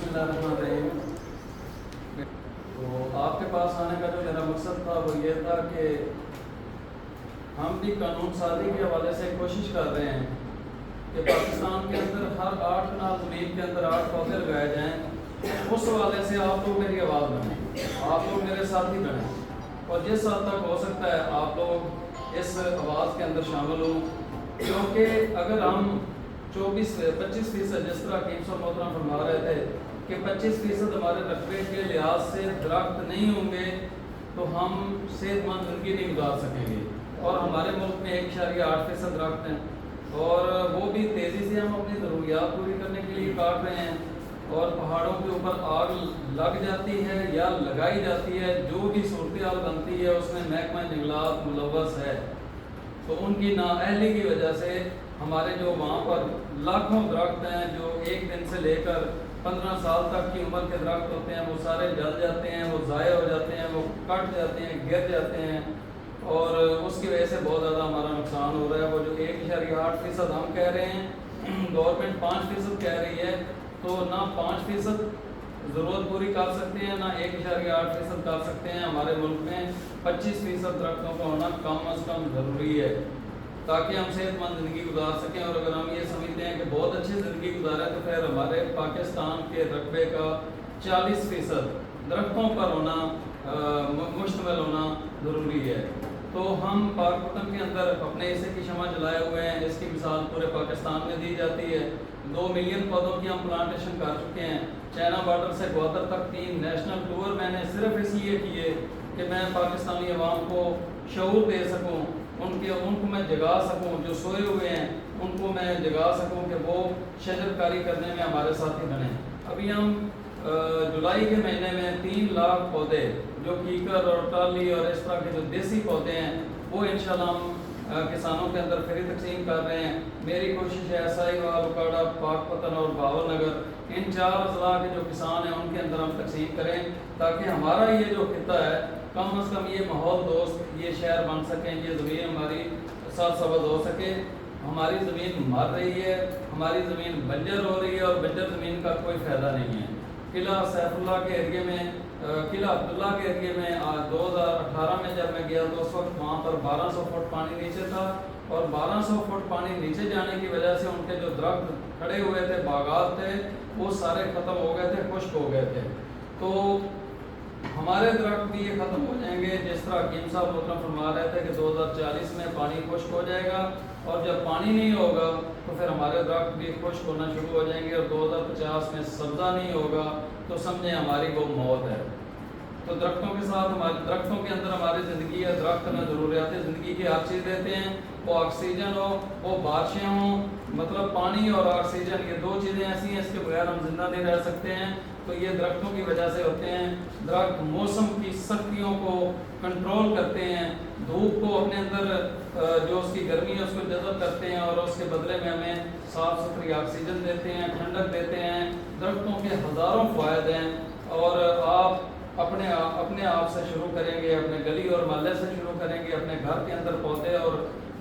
اللہ الرحمن الرحیم۔ تو آپ کے پاس آنے کا جو میرا مقصد تھا وہ یہ تھا کہ ہم بھی قانون سازی کے حوالے سے کوشش کر رہے ہیں کہ پاکستان کے اندر ہر 8 کنال زمین کے اندر 8 پودے لگائے جائیں۔ اس حوالے سے آپ لوگ میری آواز بنیں، آپ لوگ میرے ساتھی بنیں، اور جس حد تک ہو سکتا ہے آپ لوگ اس آواز کے اندر شامل ہوں، کیونکہ اگر ہم 25% جس طرح حکیم صاحب محترم فرما رہے تھے کہ 25% ہمارے رقبے کے لحاظ سے درخت نہیں ہوں گے تو ہم صحت مند زندگی نہیں گزار سکیں گے۔ اور ہمارے ملک میں 1.8% درخت ہیں، اور وہ بھی تیزی سے ہم اپنی ضروریات پوری کرنے کے لیے کاٹ رہے ہیں، اور پہاڑوں کے اوپر آگ لگ جاتی ہے یا لگائی جاتی ہے، جو بھی صورتحال بنتی ہے اس میں محکمہ جنگلات ملوث ہے۔ تو ان کی نااہلی کی وجہ سے ہمارے جو وہاں پر لاکھوں درخت ہیں جو ایک دن سے لے کر 15 سال تک کی عمر کے درخت ہوتے ہیں، وہ سارے جل جاتے ہیں، وہ ضائع ہو جاتے ہیں، وہ کٹ جاتے ہیں، گر جاتے ہیں، اور اس کی وجہ سے بہت زیادہ ہمارا نقصان ہو رہا ہے۔ وہ جو 1.8% ہم کہہ رہے ہیں، گورنمنٹ 5% کہہ رہی ہے، تو نہ 5% ضرورت پوری کر سکتے ہیں، نہ 1.8% کر سکتے ہیں۔ ہمارے ملک میں 25% درختوں کا ہونا کم از کم ضروری ہے تاکہ ہم صحت مند زندگی گزار سکیں۔ اور اگر ہم یہ سمجھتے ہیں کہ بہت اچھی زندگی گزاریں تو پھر ہمارے پاکستان کے رقبے کا 40% درختوں پر ہونا مشتمل ہونا ضروری ہے۔ تو ہم پاک وطن کے اندر اپنے حصے کی شمع جلائے ہوئے ہیں، اس کی مثال پورے پاکستان میں دی جاتی ہے۔ 2 ملین پودوں کی ہم پلانٹیشن کر چکے ہیں۔ چائنا بارڈر سے گوادر تک 3 نیشنل ٹور میں نے صرف اس لیے کیے کہ میں پاکستانی عوام کو شعور دے سکوں، ان کو میں جگا سکوں، جو سوئے ہوئے ہیں ان کو میں جگا سکوں کہ وہ شجر کاری کرنے میں ہمارے ساتھی بنیں۔ ابھی ہم جولائی کے مہینے میں 3 لاکھ پودے جو کیکر اور ٹالی اور اس طرح کے جو دیسی پودے ہیں وہ انشاءاللہ ہم کسانوں کے اندر فری تقسیم کر رہے ہیں۔ میری کوشش ہے سائی وال، اکاڑا، پاک پتن اور بہاول نگر، ان 4 اضلاع کے جو کسان ہیں ان کے اندر ہم تقسیم کریں تاکہ ہمارا یہ جو خطہ ہے کم از کم یہ ماحول دوست یہ شہر بن سکیں، یہ زمین ہماری سر سبز ہو سکے۔ ہماری زمین مر رہی ہے، ہماری زمین بنجر ہو رہی ہے، اور بنجر زمین کا کوئی فائدہ نہیں ہے۔ قلعہ سیف اللہ کے ایریے میں، قلعہ عبداللہ کے ایریے میں 2018 میں جب میں گیا تو اس وقت وہاں پر 1200 فٹ پانی نیچے تھا، اور 1200 فٹ پانی نیچے جانے کی وجہ سے ان کے جو درخت کھڑے ہوئے تھے، باغات تھے، وہ سارے ختم ہو گئے تھے، خشک ہو گئے تھے۔ تو ہمارے درخت بھی یہ ختم ہو جائیں گے، جس طرح حکیم صاحب محترم فرما رہے تھے کہ 2040 میں پانی خشک ہو جائے گا، اور جب پانی نہیں ہوگا تو پھر ہمارے درخت بھی خشک ہونا شروع ہو جائیں گے، اور 2050 میں سبزہ نہیں ہوگا تو سمجھیں ہماری وہ موت ہے۔ تو درختوں کے ساتھ درختوں کے اندر ہماری زندگی ہے۔ درخت ہمیں ضروریات زندگی کی ہر چیز دیتے ہیں، وہ آکسیجن ہو، وہ بارشیں ہوں، مطلب پانی اور آکسیجن یہ 2 چیزیں ایسی ہیں اس کے بغیر ہم زندہ نہیں رہ سکتے ہیں، تو یہ درختوں کی وجہ سے ہوتے ہیں۔ درخت موسم کی سختیوں کو کنٹرول کرتے ہیں، دھوپ کو اپنے اندر جو اس کی گرمی ہے اس کو جذب کرتے ہیں، اور اس کے بدلے میں ہمیں صاف ستھری آکسیجن دیتے ہیں، ٹھنڈک دیتے ہیں۔ درختوں کے ہزاروں فوائد ہیں، اور آپ اپنے آپ سے شروع کریں گے، اپنے گلی اور محلے سے شروع کریں گے، اپنے گھر کے اندر پودے اور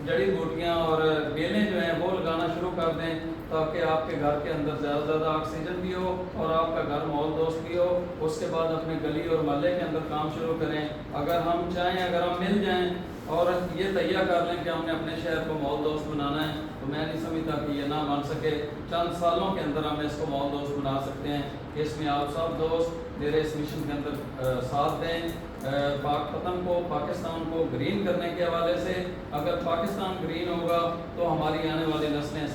جڑی بوٹیاں اور بیلیں جو ہیں وہ لگانا شروع کر دیں تاکہ آپ کے گھر کے اندر زیادہ سے زیادہ آکسیجن بھی ہو اور آپ کا گھر ماحول دوست بھی ہو۔ اس کے بعد اپنے گلی اور محلے کے اندر کام شروع کریں۔ اگر ہم چاہیں، اگر ہم مل جائیں اور یہ تیار کر لیں کہ ہم نے اپنے شہر کو ماحول دوست بنانا ہے، تو میں نہیں سمجھتا کہ یہ نہ بن سکے۔ چند سالوں کے اندر ہم اس کو ماحول دوست بنا سکتے ہیں کہ اس میں آپ سب دوست میرے اس مشن کے اندر ساتھ دیں۔ پاک وطن کو، پاکستان کو گرین کرنے کے حوالے سے، اگر پاکستان گرین ہوگا تو ہماری آنے والی نسلیں